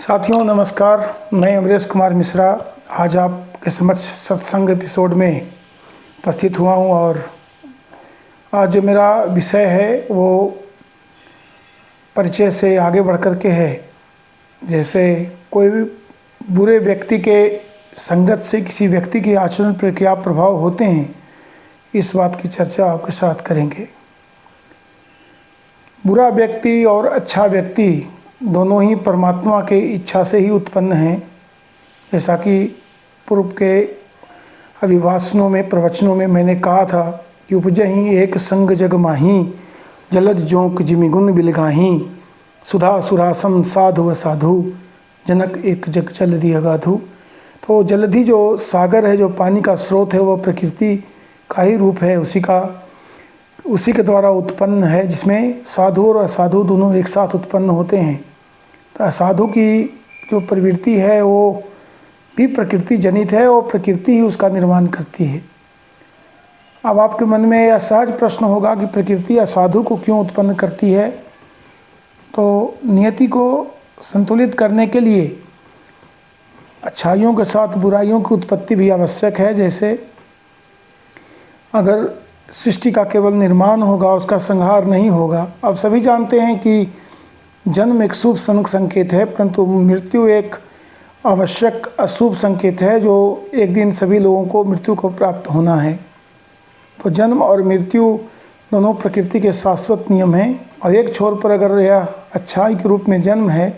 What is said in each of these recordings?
साथियों नमस्कार। मैं अमरेश कुमार मिश्रा आज आपके समक्ष सत्संग एपिसोड में उपस्थित हुआ हूं और आज जो मेरा विषय है वो परिचय से आगे बढ़ कर के है। जैसे कोई भी बुरे व्यक्ति के संगत से किसी व्यक्ति के आचरण पर क्या प्रभाव होते हैं, इस बात की चर्चा आपके साथ करेंगे। बुरा व्यक्ति और अच्छा व्यक्ति दोनों ही परमात्मा के इच्छा से ही उत्पन्न हैं। जैसा कि पूर्व के अभिभाषणों में प्रवचनों में मैंने कहा था कि उपजहि एक संग जग माही, जलज जोंक जिमिगुन बिलगाही, सुधा सुरासम साधु व साधु, जनक एक जग जलधि अगाधु। तो जलधि जो सागर है, जो पानी का स्रोत है, वह प्रकृति का ही रूप है, उसी के द्वारा उत्पन्न है, जिसमें साधु और असाधु दोनों एक साथ उत्पन्न होते हैं। तो असाधु की जो प्रवृत्ति है वो भी प्रकृति जनित है और प्रकृति ही उसका निर्माण करती है। अब आपके मन में यह सहज प्रश्न होगा कि प्रकृति असाधु को क्यों उत्पन्न करती है। तो नियति को संतुलित करने के लिए अच्छाइयों के साथ बुराइयों की उत्पत्ति भी आवश्यक है। जैसे अगर सृष्टि का केवल निर्माण होगा, उसका संहार नहीं होगा। अब सभी जानते हैं कि जन्म एक शुभ संकेत है, परंतु मृत्यु एक आवश्यक अशुभ संकेत है, जो एक दिन सभी लोगों को मृत्यु को प्राप्त होना है। तो जन्म और मृत्यु दोनों प्रकृति के शाश्वत नियम हैं। और एक छोर पर अगर यह अच्छाई के रूप में जन्म है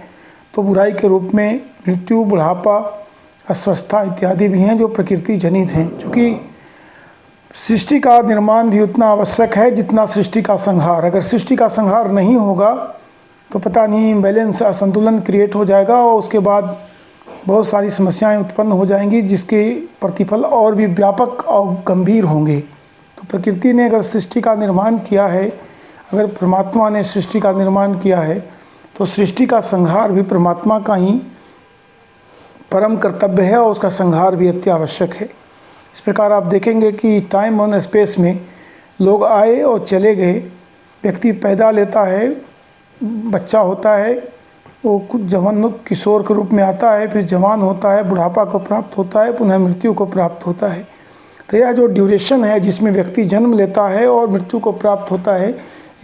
तो बुराई के रूप में मृत्यु, बुढ़ापा, अस्वस्थता इत्यादि भी हैं जो प्रकृति जनित हैं। क्योंकि सृष्टि का निर्माण भी उतना आवश्यक है जितना सृष्टि का संहार। अगर सृष्टि का संहार नहीं होगा तो पता नहीं बैलेंस, असंतुलन क्रिएट हो जाएगा और उसके बाद बहुत सारी समस्याएं उत्पन्न हो जाएंगी, जिसके प्रतिफल और भी व्यापक और गंभीर होंगे। तो प्रकृति ने अगर सृष्टि का निर्माण किया है, अगर परमात्मा ने सृष्टि का निर्माण किया है, तो सृष्टि का संहार भी परमात्मा का ही परम कर्तव्य है और उसका संहार भी अत्यावश्यक है। इस प्रकार आप देखेंगे कि टाइम और स्पेस में लोग आए और चले गए। व्यक्ति पैदा लेता है, बच्चा होता है, वो कुछ जवान किशोर के रूप में आता है, फिर जवान होता है, बुढ़ापा को प्राप्त होता है, पुनः मृत्यु को प्राप्त होता है। तो यह जो ड्यूरेशन है जिसमें व्यक्ति जन्म लेता है और मृत्यु को प्राप्त होता है,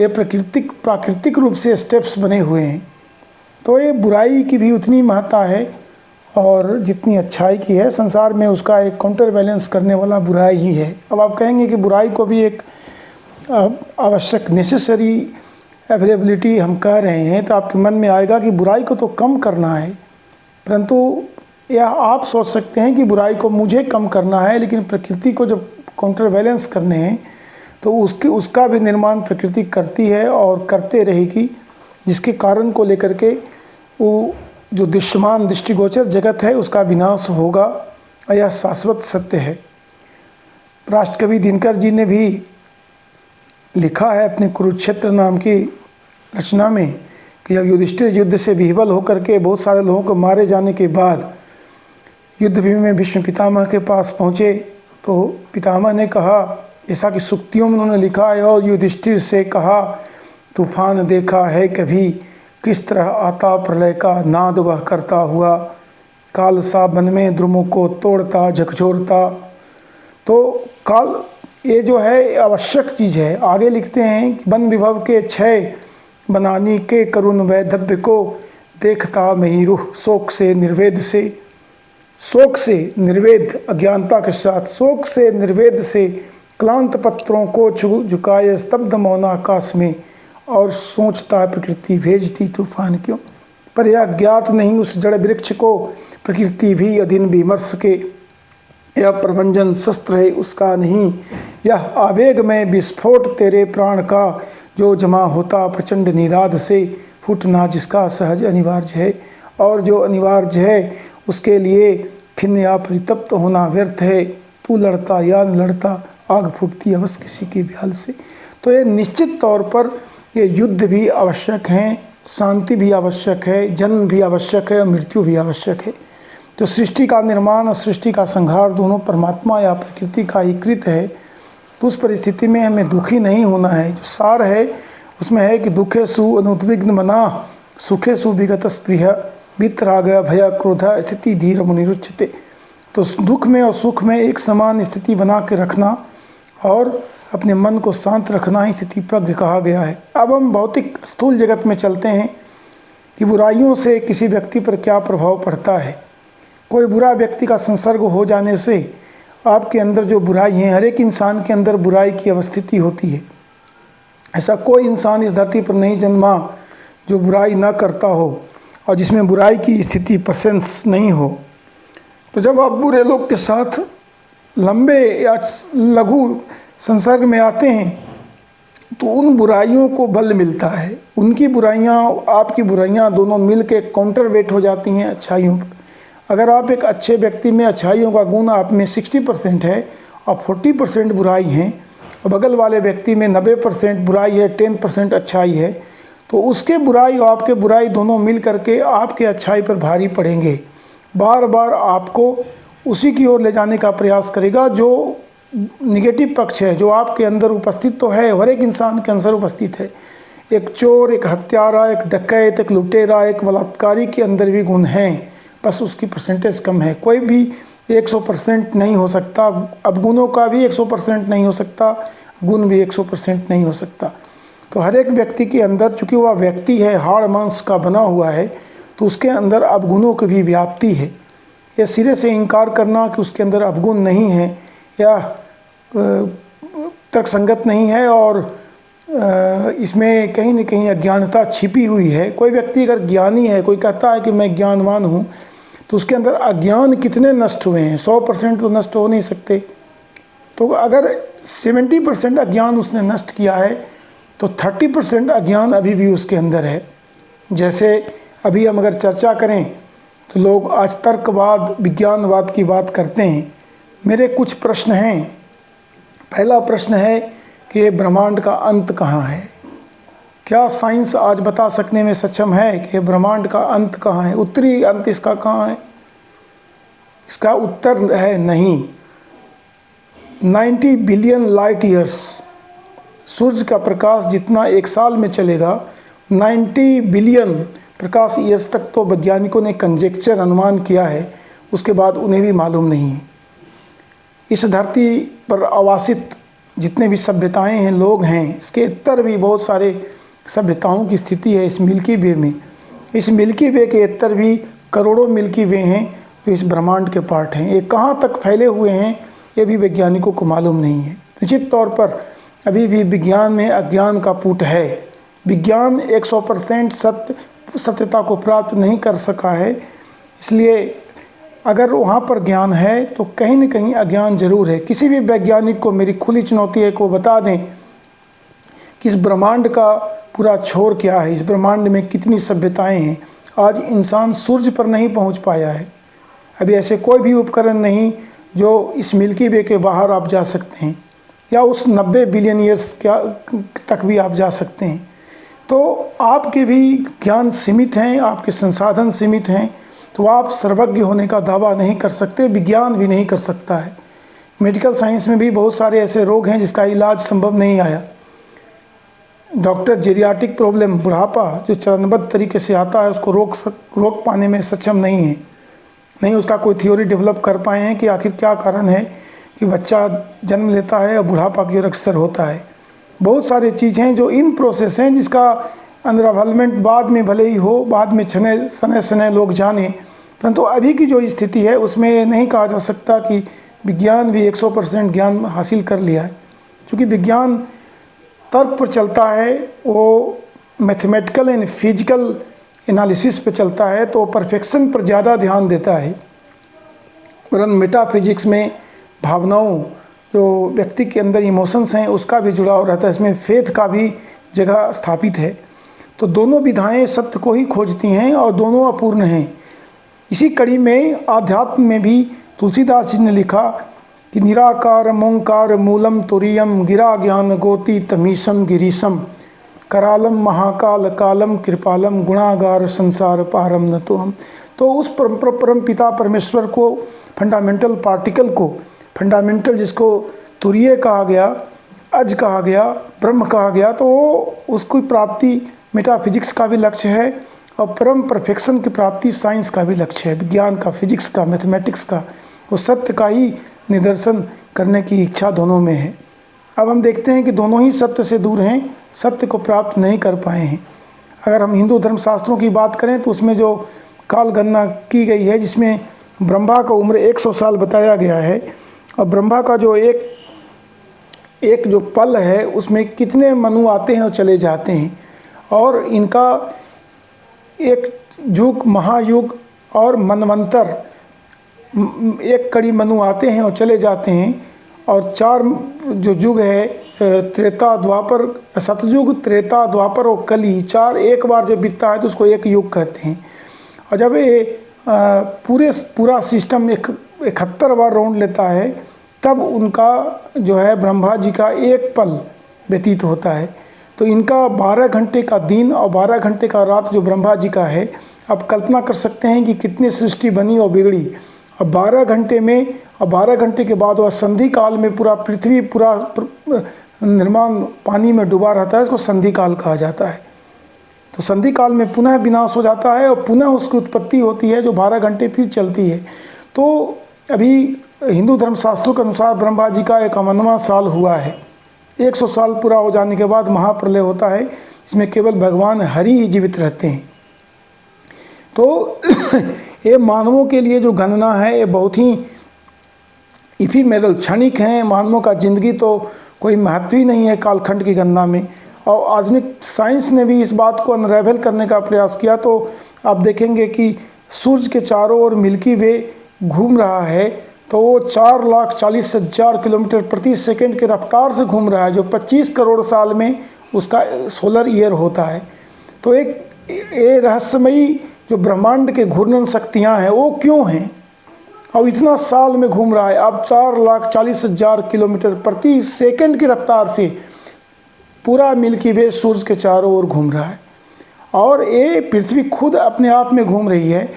ये प्राकृतिक रूप से स्टेप्स बने हुए हैं। तो ये बुराई की भी उतनी महत्ता है और जितनी अच्छाई की है। संसार में उसका एक काउंटर बैलेंस करने वाला बुराई ही है। अब आप कहेंगे कि बुराई को भी एक आवश्यक नेसेसरी अवेलेबिलिटी हम कह रहे हैं, तो आपके मन में आएगा कि बुराई को तो कम करना है। परंतु यह आप सोच सकते हैं कि बुराई को मुझे कम करना है, लेकिन प्रकृति को जब काउंटर बैलेंस करने हैं तो उसका भी निर्माण प्रकृति करती है और करते रहेगी, जिसके कारण को लेकर के वो जो दृश्यमान दृष्टिगोचर जगत है उसका विनाश होगा। यह शाश्वत सत्य है। राष्ट्रकवि दिनकर जी ने भी लिखा है अपने कुरुक्षेत्र नाम की रचना में कि जब युधिष्ठिर युद्ध से विह्वल होकर के बहुत सारे लोगों को मारे जाने के बाद युद्ध भूमि में भीष्म पितामह के पास पहुँचे, तो पितामह ने कहा, जैसा कि सूक्तियों में उन्होंने लिखा है, और युधिष्ठिर से कहा, तूफान देखा है कभी, किस तरह आता प्रलय का नाद वह करता हुआ, काल सा वन में द्रुमों को तोड़ता झकझोरता। तो काल ये जो है आवश्यक चीज़ है। आगे लिखते हैं कि वन विभव के क्षय बनानी के करुण वैधव्य को, देखता मही रूह शोक से निर्वेद से। शोक से निर्वेद, अज्ञानता के साथ शोक से निर्वेद से, क्लांत पत्रों को झुकाए स्तब्ध मौन आकाश में, और सोचता है प्रकृति भेजती तूफान क्यों। पर यह ज्ञात नहीं उस जड़ वृक्ष को, प्रकृति भी अधीन विमर्श के, यह प्रभंजन शस्त्र है उसका नहीं, यह आवेग में विस्फोट तेरे प्राण का, जो जमा होता प्रचंड निराद से, फूटना जिसका सहज अनिवार्य है, और जो अनिवार्य है उसके लिए फिर या परितप्त होना व्यर्थ है। तू लड़ता या न लड़ता, आग फूटती अवश्य किसी की ब्याल से। तो ये निश्चित तौर पर ये युद्ध भी आवश्यक हैं, शांति भी आवश्यक है, जन्म भी आवश्यक है और मृत्यु भी आवश्यक है। तो सृष्टि का निर्माण और सृष्टि का संहार दोनों परमात्मा या प्रकृति का ही कृत है। तो उस परिस्थिति में हमें दुखी नहीं होना है। जो सार है उसमें है कि दुखे सु अनुद्विग्न मना, सुखे सु विगत स्पृह। वितराग भय क्रोध स्थिति धीर मुनिरुच्यते। तो दुख में और सुख में एक समान स्थिति बना के रखना और अपने मन को शांत रखना ही स्थिति प्रज्ञ कहा गया है। अब हम भौतिक स्थूल जगत में चलते हैं कि बुराइयों से किसी व्यक्ति पर क्या प्रभाव पड़ता है। कोई बुरा व्यक्ति का संसर्ग हो जाने से आपके अंदर जो बुराई है, हर एक इंसान के अंदर बुराई की अवस्थिति होती है। ऐसा कोई इंसान इस धरती पर नहीं जन्मा जो बुराई ना करता हो और जिसमें बुराई की स्थिति प्रेजेंस नहीं हो। तो जब आप बुरे लोग के साथ लंबे या लघु संसर्ग में आते हैं तो उन बुराइयों को बल मिलता है। उनकी बुराइयां आपकी बुराइयां दोनों मिल के काउंटर वेट हो जाती हैं अच्छाइयों पर। अगर आप एक अच्छे व्यक्ति में अच्छाइयों का गुण आप में 60% है और 40% बुराई हैं और बगल वाले व्यक्ति में 90% बुराई है, 10% अच्छाई है, तो उसके बुराई और आपके बुराई दोनों मिल करके आपके अच्छाई पर भारी पड़ेंगे। बार बार आपको उसी की ओर ले जाने का प्रयास करेगा जो निगेटिव पक्ष है, जो आपके अंदर उपस्थित तो है, हर एक इंसान के अंदर उपस्थित है। एक चोर, एक हत्यारा, एक डकैत, एक लुटेरा, एक बलात्कारी के अंदर भी गुण हैं, बस उसकी परसेंटेज कम है। कोई भी 100% नहीं हो सकता, अवगुणों का भी 100% नहीं हो सकता, गुण भी 100% नहीं हो सकता। तो हर एक व्यक्ति के अंदर, चूँकि वह व्यक्ति है, हाड़ मांस का बना हुआ है, तो उसके अंदर अवगुणों की भी व्याप्ति है। यह सिरे से इनकार करना कि उसके अंदर अवगुण नहीं है या तर्कसंगत नहीं है और इसमें कहीं न कहीं अज्ञानता छिपी हुई है। कोई व्यक्ति अगर ज्ञानी है, कोई कहता है कि मैं ज्ञानवान हूँ, तो उसके अंदर अज्ञान कितने नष्ट हुए हैं? 100% तो नष्ट हो नहीं सकते। तो अगर 70% अज्ञान उसने नष्ट किया है तो 30% अज्ञान अभी भी उसके अंदर है। जैसे अभी हम अगर चर्चा करें तो लोग आज तर्कवाद, विज्ञानवाद की बात करते हैं। मेरे कुछ प्रश्न हैं। पहला प्रश्न है कि ये ब्रह्मांड का अंत कहाँ है? क्या साइंस आज बता सकने में सक्षम है कि ब्रह्मांड का अंत कहाँ है? उत्तरी अंत इसका कहाँ है? इसका उत्तर है नहीं। 90 बिलियन लाइट ईयर्स, सूर्य का प्रकाश जितना एक साल में चलेगा, 90 बिलियन प्रकाश ईयर्स तक तो वैज्ञानिकों ने कंजेक्चर, अनुमान किया है। उसके बाद उन्हें भी मालूम नहीं है। इस धरती पर आवासित जितने भी सभ्यताएं हैं, लोग हैं, इसके उत्तर भी बहुत सारे सभ्यताओं की स्थिति है इस मिल्की वे में। इस मिल्की वे के उत्तर भी करोड़ों मिल्की वे हैं जो इस ब्रह्मांड के पार्ट हैं। ये कहाँ तक फैले हुए हैं ये भी वैज्ञानिकों को मालूम नहीं है। निश्चित तौर पर अभी भी विज्ञान में अज्ञान का पुट है। विज्ञान 100% सत्यता को प्राप्त नहीं कर सका है। इसलिए अगर वहाँ पर ज्ञान है तो कहीं न कहीं अज्ञान जरूर है। किसी भी वैज्ञानिक को मेरी खुली चुनौती है कि वो बता दें कि इस ब्रह्मांड का पूरा छोर क्या है, इस ब्रह्मांड में कितनी सभ्यताएं हैं। आज इंसान सूर्य पर नहीं पहुँच पाया है। अभी ऐसे कोई भी उपकरण नहीं जो इस मिल्की वे के बाहर आप जा सकते हैं या उस 90 बिलियन ईयर्स तक भी आप जा सकते हैं। तो आपके भी ज्ञान सीमित हैं, आपके संसाधन सीमित हैं, तो आप सर्वज्ञ होने का दावा नहीं कर सकते, विज्ञान भी नहीं कर सकता है। मेडिकल साइंस में भी बहुत सारे ऐसे रोग हैं जिसका इलाज संभव नहीं आया। डॉक्टर जेरियाटिक प्रॉब्लम, बुढ़ापा जो चरणबद्ध तरीके से आता है, उसको रोक पाने में सक्षम नहीं है। नहीं उसका कोई थ्योरी डेवलप कर पाए हैं कि आखिर क्या कारण है कि बच्चा जन्म लेता है और बुढ़ापा की ओर अग्रसर होता है। बहुत सारी चीज़ें हैं जो इन प्रोसेस हैं जिसका अनरावलमेंट बाद में भले ही हो, बाद में सने लोग जाने, परंतु अभी की जो स्थिति है उसमें नहीं कहा जा सकता कि विज्ञान भी 100% ज्ञान हासिल कर लिया है। क्योंकि विज्ञान तर्क पर चलता है, वो मैथमेटिकल एंड फिजिकल एनालिसिस पे चलता है, तो परफेक्शन पर ज़्यादा ध्यान देता है। वरन मेटाफिजिक्स में भावनाओं, जो व्यक्ति के अंदर इमोशंस हैं, उसका भी जुड़ाव रहता है। इसमें फेथ का भी जगह स्थापित है। तो दोनों विधाएं सत्य को ही खोजती हैं और दोनों अपूर्ण हैं। इसी कड़ी में आध्यात्म में भी तुलसीदास जी ने लिखा कि निराकार मोंकार मूलम तुरीयम गिरा ज्ञान गोती तमीशम गिरीशम करालम महाकाल कालम कृपालम गुणागार संसार पारम न तो हम। तो उस परम पिता परमेश्वर को, फंडामेंटल पार्टिकल को, फंडामेंटल जिसको तुरीय कहा गया, अज कहा गया, ब्रह्म कहा गया, तो वो उसकी प्राप्ति मेटाफिजिक्स का भी लक्ष्य है और परम परफेक्शन की प्राप्ति साइंस का भी लक्ष्य है, विज्ञान का, फिजिक्स का, मैथमेटिक्स का, वो सत्य का ही निदर्शन करने की इच्छा दोनों में है। अब हम देखते हैं कि दोनों ही सत्य से दूर हैं, सत्य को प्राप्त नहीं कर पाए हैं। अगर हम हिंदू धर्मशास्त्रों की बात करें तो उसमें जो काल गणना की गई है, जिसमें ब्रह्मा का उम्र 100 साल बताया गया है, और ब्रह्मा का जो एक जो पल है उसमें कितने मनु आते हैं और चले जाते हैं, और इनका एक युग, महायुग और मनवंतर, एक कड़ी मनु आते हैं और चले जाते हैं, और 4 जो युग है, त्रेता, द्वापर, सतयुग, त्रेता, द्वापर और कली, 4 एक बार जब बीतता है तो उसको एक युग कहते हैं। और जब ये पूरा सिस्टम 71 बार राउंड लेता है, तब उनका जो है ब्रह्मा जी का एक पल व्यतीत होता है। तो इनका 12 घंटे का दिन और 12 घंटे का रात जो ब्रह्मा जी का है, आप कल्पना कर सकते हैं कि कितनी सृष्टि बनी और बिगड़ी। अब 12 घंटे में, और 12 घंटे के बाद वह संधि काल में पूरा पृथ्वी, पूरा निर्माण पानी में डूबा रहता है, इसको संधि काल कहा जाता है। तो संधि काल में पुनः विनाश हो जाता है और पुनः उसकी उत्पत्ति होती है, जो 12 घंटे फिर चलती है। तो अभी हिंदू धर्मशास्त्रों के अनुसार ब्रह्मा जी का 51वां साल हुआ है। 100 साल पूरा हो जाने के बाद महाप्रलय होता है, इसमें केवल भगवान हरि ही जीवित रहते हैं। तो ये मानवों के लिए जो गणना है, ये बहुत ही इफिमेरल, क्षणिक हैं। मानवों का जिंदगी तो कोई महत्व ही नहीं है कालखंड की गणना में। और आधुनिक साइंस ने भी इस बात को अनरेवल करने का प्रयास किया, तो आप देखेंगे कि सूर्य के चारों ओर मिल्की वे घूम रहा है, तो वो 4,40,000 किलोमीटर प्रति सेकंड की रफ्तार से घूम रहा है, जो 25 करोड़ साल में उसका सोलर ईयर होता है। तो ये रहस्यमयी जो ब्रह्मांड के घूर्णन शक्तियाँ हैं वो क्यों हैं, और इतना साल में घूम रहा है। अब 4,40,000 किलोमीटर प्रति सेकंड की रफ्तार से पूरा मिल्की वे सूर्य के चारों ओर घूम रहा है, और ये पृथ्वी खुद अपने आप में घूम रही है,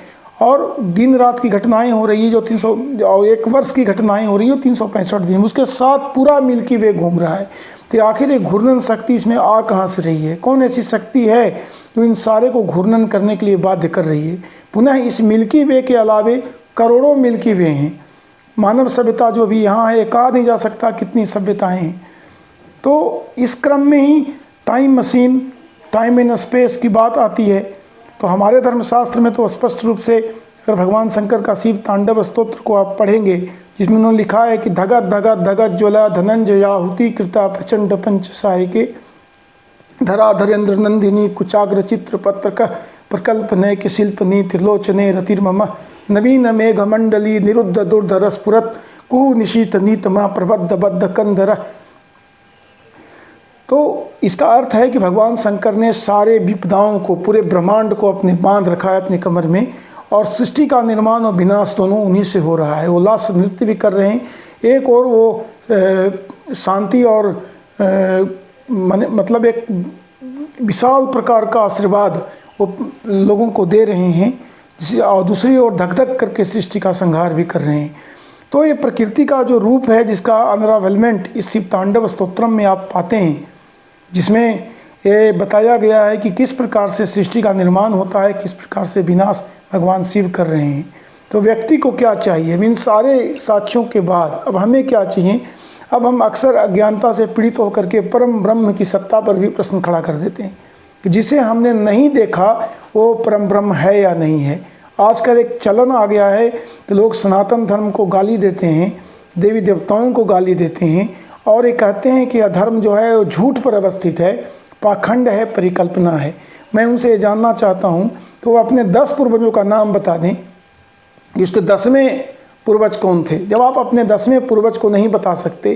और दिन रात की घटनाएं हो रही है जो 300 और 1 वर्ष की घटनाएं हो रही है 365 दिन, उसके साथ पूरा मिल्की वे घूम रहा है। तो आखिर ये घूर्णन शक्ति इसमें आ कहाँ से रही है? कौन ऐसी शक्ति है जो इन सारे को घूर्णन करने के लिए बाध्य कर रही है? पुनः इस मिल्की वे के अलावे करोड़ों मिल्की वे हैं। मानव सभ्यता जो अभी यहाँ है, कहा नहीं जा सकता कितनी सभ्यताएँ हैं। तो इस क्रम में ही time machine, time and space की बात आती है। तो हमारे धर्मशास्त्र में तो स्पष्ट रूप से, अगर भगवान शंकर का शिव तांडव स्तोत्र को आप पढ़ेंगे, जिसमें उन्होंने लिखा है कि धगत धगत धगत ज्वला धनंजय आहुति कृता प्रचंड पंच सहायके धरा धरेन्द्र नंदिनी कुचाग्र चित्र पत्रक प्रकल्प नयक शिल्प नी त्रिलोचने रतिर्मम नवीन मेघ मंडली निरुद्ध दुर्धर स्फुरत कुहु निशीत नीतमा प्रबद्ध बद्ध कंधर। तो इसका अर्थ है कि भगवान शंकर ने सारे विपदाओं को, पूरे ब्रह्मांड को अपने बांध रखा है अपने कमर में, और सृष्टि का निर्माण और विनाश दोनों उन्हीं से हो रहा है। वो लाश नृत्य भी कर रहे हैं, एक और वो शांति और मतलब एक विशाल प्रकार का आशीर्वाद वो लोगों को दे रहे हैं, और दूसरी ओर धक धक करके सृष्टि का संहार भी कर रहे हैं। तो ये प्रकृति का जो रूप है, जिसका अनरावेलमेंट इस शिव तांडव स्तोत्रम में आप पाते हैं, जिसमें ये बताया गया है कि किस प्रकार से सृष्टि का निर्माण होता है, किस प्रकार से विनाश भगवान शिव कर रहे हैं। तो व्यक्ति को क्या चाहिए? इन सारे साक्ष्यों के बाद अब हमें क्या चाहिए? अब हम अक्सर अज्ञानता से पीड़ित होकर के परम ब्रह्म की सत्ता पर भी प्रश्न खड़ा कर देते हैं कि जिसे हमने नहीं देखा वो परम ब्रह्म है या नहीं है। आजकल एक चलन आ गया है कि लोग सनातन धर्म को गाली देते हैं, देवी देवताओं को गाली देते हैं, और ये कहते हैं कि अधर्म जो है वो झूठ पर अवस्थित है, पाखंड है, परिकल्पना है। मैं उनसे ये जानना चाहता हूँ कि वो अपने 10 पूर्वजों का नाम बता दें कि उसके 10वें पूर्वज कौन थे। जब आप अपने 10वें पूर्वज को नहीं बता सकते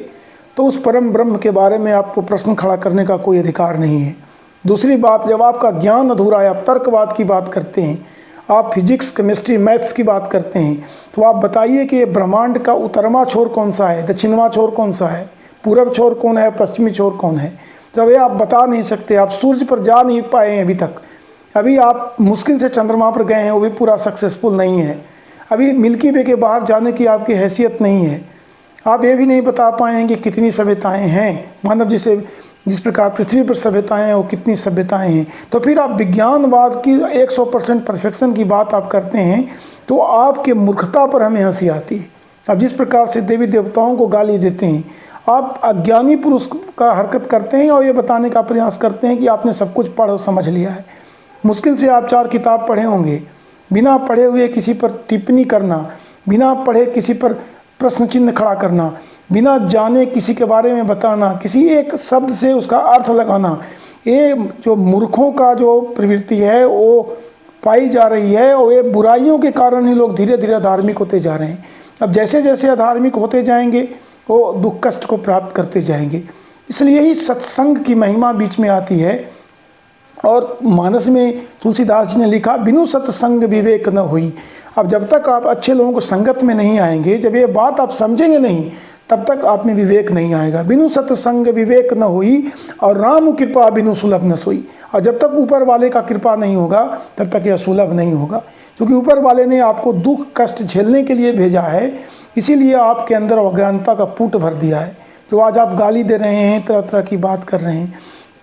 तो उस परम ब्रह्म के बारे में आपको प्रश्न खड़ा करने का कोई अधिकार नहीं है। दूसरी बात, जब आपका ज्ञान अधूरा है, आप तर्कवाद की बात करते हैं, आप फिजिक्स, केमिस्ट्री, मैथ्स की बात करते हैं, तो आप बताइए कि ये ब्रह्मांड का उत्तरमा छोर कौन सा है, दक्षिणवा छोर कौन सा है, पूरब छोर कौन है, पश्चिमी छोर कौन है। जब ये आप बता नहीं सकते, आप सूर्य पर जा नहीं पाए हैं अभी तक, अभी आप मुश्किल से चंद्रमा पर गए हैं, वो भी पूरा सक्सेसफुल नहीं है, अभी मिल्की वे के बाहर जाने की आपकी हैसियत नहीं है, आप ये भी नहीं बता पाए हैं कि कितनी सभ्यताएँ हैं। मानव जिसे जिस प्रकार पृथ्वी पर सभ्यताएं हैं वो कितनी सभ्यताएं हैं, तो फिर आप विज्ञानवाद की 100% परफेक्शन की बात आप करते हैं तो आपके मूर्खता पर हमें हंसी आती है। अब जिस प्रकार से देवी देवताओं को गाली देते हैं, आप अज्ञानी पुरुष का हरकत करते हैं और ये बताने का प्रयास करते हैं कि आपने सब कुछ पढ़ और समझ लिया है। मुश्किल से आप 4 किताब पढ़े होंगे। बिना पढ़े हुए किसी पर टिप्पणी करना, बिना पढ़े किसी पर प्रश्न चिन्ह खड़ा करना, बिना जाने किसी के बारे में बताना, किसी एक शब्द से उसका अर्थ लगाना, ये जो मूर्खों का जो प्रवृत्ति है वो पाई जा रही है। और ये बुराइयों के कारण ही लोग धीरे धीरे अधार्मिक होते जा रहे हैं। अब जैसे जैसे अधार्मिक होते जाएंगे वो दुख कष्ट को प्राप्त करते जाएंगे। इसलिए ही सत्संग की महिमा बीच में आती है। और मानस में तुलसीदास जी ने लिखा, बिनु सत्संग विवेक न हुई। अब जब तक आप अच्छे लोगों को संगत में नहीं आएंगे, जब ये बात आप समझेंगे नहीं, तब तक आप में विवेक नहीं आएगा। बिनु सत्संग विवेक न हुई और राम कृपा बिनु सुलभ न सोई। और जब तक ऊपर वाले का कृपा नहीं होगा तब तक यह सुलभ नहीं होगा, क्योंकि ऊपर वाले ने आपको दुख कष्ट झेलने के लिए भेजा है। इसीलिए आपके अंदर अज्ञानता का पूट भर दिया है। जो आज आप गाली दे रहे हैं, तरह तरह की बात कर रहे हैं,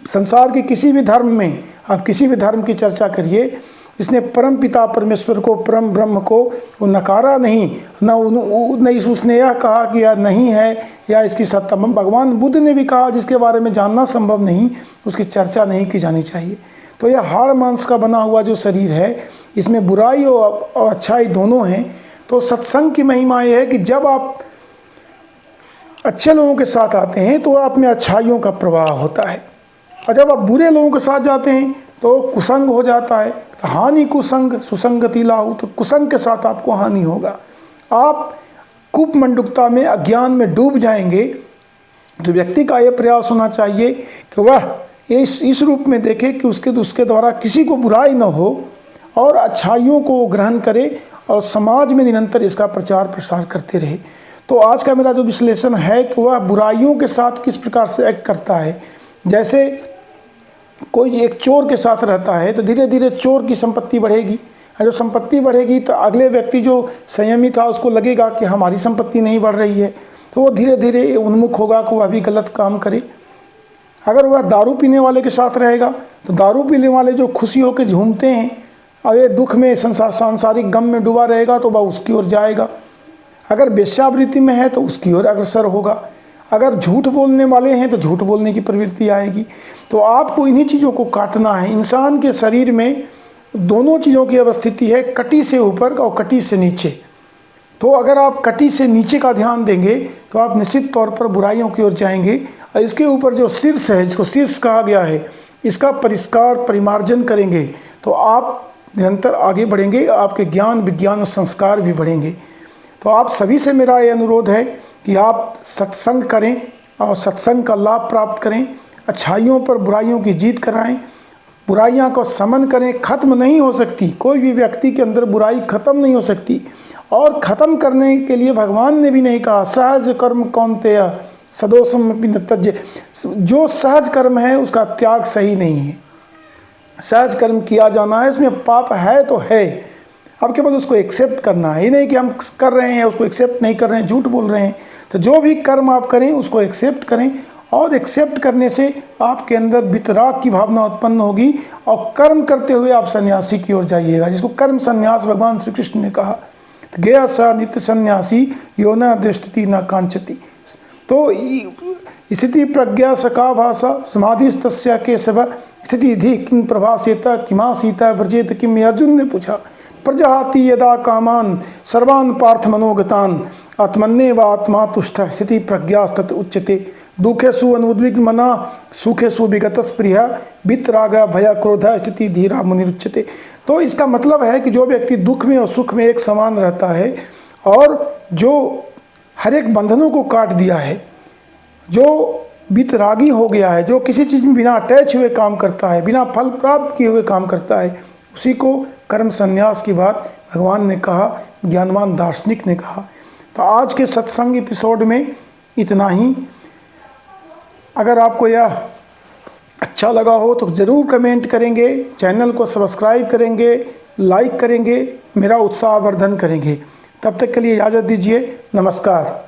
संसार के किसी भी धर्म में आप किसी भी धर्म की चर्चा करिए, इसने परम पिता परमेश्वर को, परम ब्रह्म को वो नकारा नहीं, न उसने यह कहा कि यह नहीं है या इसकी सत्ता। भगवान बुद्ध ने भी कहा जिसके बारे में जानना संभव नहीं उसकी चर्चा नहीं की जानी चाहिए। तो यह हाड़ मांस का बना हुआ जो शरीर है, इसमें बुराई और अच्छाई दोनों हैं। तो सत्संग की महिमा यह है कि जब आप अच्छे लोगों के साथ आते हैं तो आप में अच्छाइयों का प्रवाह होता है, और जब आप बुरे लोगों के साथ जाते हैं तो कुसंग हो जाता है। तो हानि कुसंग सुसंगति लाहू, तो कुसंग के साथ आपको हानि होगा। आप कूपमंडुकता में अज्ञान में डूब जाएंगे। तो व्यक्ति का यह प्रयास होना चाहिए कि वह इस रूप में देखे कि उसके द्वारा किसी को बुराई न हो और अच्छाइयों को ग्रहण करे और समाज में निरंतर इसका प्रचार प्रसार करते रहे। तो आज का मेरा जो विश्लेषण है कि वह बुराइयों के साथ किस प्रकार से एक्ट करता है। जैसे कोई एक चोर के साथ रहता है तो धीरे धीरे चोर की संपत्ति बढ़ेगी, और जब संपत्ति बढ़ेगी तो अगले व्यक्ति जो संयमी था उसको लगेगा कि हमारी संपत्ति नहीं बढ़ रही है, तो वो धीरे धीरे उन्मुख होगा कि वह भी गलत काम करे। अगर वह दारू पीने वाले के साथ रहेगा तो दारू पीने वाले जो खुशी होकर झूमते हैं और ये दुख में सांसारिक गम में डूबा रहेगा तो वह उसकी ओर जाएगा। अगर वेश्यावृत्ति में है तो उसकी ओर अग्रसर होगा। अगर झूठ बोलने वाले हैं तो झूठ बोलने की प्रवृत्ति आएगी। तो आपको इन्हीं चीज़ों को काटना है। इंसान के शरीर में दोनों चीज़ों की अवस्थिति है, कटी से ऊपर और कटी से नीचे। तो अगर आप कटी से नीचे का ध्यान देंगे तो आप निश्चित तौर पर बुराइयों की ओर जाएंगे, और इसके ऊपर जो शीर्ष है, जिसको शीर्ष कहा गया है, इसका परिष्कार परिमार्जन करेंगे तो आप निरंतर आगे बढ़ेंगे, आपके ज्ञान विज्ञान और संस्कार भी बढ़ेंगे। तो आप सभी से मेरा ये अनुरोध है कि आप सत्संग करें और सत्संग का लाभ प्राप्त करें, अच्छाइयों पर बुराइयों की जीत कराएं, बुराइयां को समन करें। खत्म नहीं हो सकती, कोई भी व्यक्ति के अंदर बुराई खत्म नहीं हो सकती, और ख़त्म करने के लिए भगवान ने भी नहीं कहा सहज कर्म कौन्तेय सदोषम अपि न त्यज। जो सहज कर्म है उसका त्याग सही नहीं है। सहज कर्म किया जाना है, इसमें पाप है तो है, अब केवल उसको एक्सेप्ट करना है। ये नहीं कि हम कर रहे हैं उसको एक्सेप्ट नहीं कर रहे हैं, झूठ बोल रहे हैं। तो जो भी कर्म आप करें उसको एक्सेप्ट करें, और एक्सेप्ट करने से आपके अंदर वितराग की भावना उत्पन्न होगी, और कर्म करते हुए आप सन्यासी की ओर जाइएगा, जिसको कर्म संन्यास भगवान श्री कृष्ण ने कहा। तो गया स नित्य सन्यासी यो न दृष्टि न कांचति। तो स्थिति प्रज्ञा सका भाषा समाधिस्तस्या केशव स्थिति धि किं प्रभासेत किमासीता व्रजेत किम, अर्जुन ने पूछा। प्रजहाति यदा कामान सर्वान् पार्थ मनोगतान आत्मन्नेव आत्मा तुष्ट स्थिति प्रज्ञा तत् उच्यते। दुखेषु अनुद्विग्न मना सुखेषु विगत स्पृह वितराग भय क्रोध स्थिति धीरा मुनिरुच्यते। तो इसका मतलब है कि जो व्यक्ति दुख में और सुख में एक समान रहता है, और जो हर एक बंधनों को काट दिया है, जो वितरागी हो गया है, जो किसी चीज़ में बिना अटैच हुए काम करता है, बिना फल प्राप्त किए हुए काम करता है, उसी को कर्म संन्यास की बात भगवान ने कहा, ज्ञानवान दार्शनिक ने कहा। तो आज के सत्संग एपिसोड में इतना ही। अगर आपको यह अच्छा लगा हो तो ज़रूर कमेंट करेंगे, चैनल को सब्सक्राइब करेंगे, लाइक करेंगे, मेरा उत्साहवर्धन करेंगे। तब तक के लिए इजाज़त दीजिए। नमस्कार।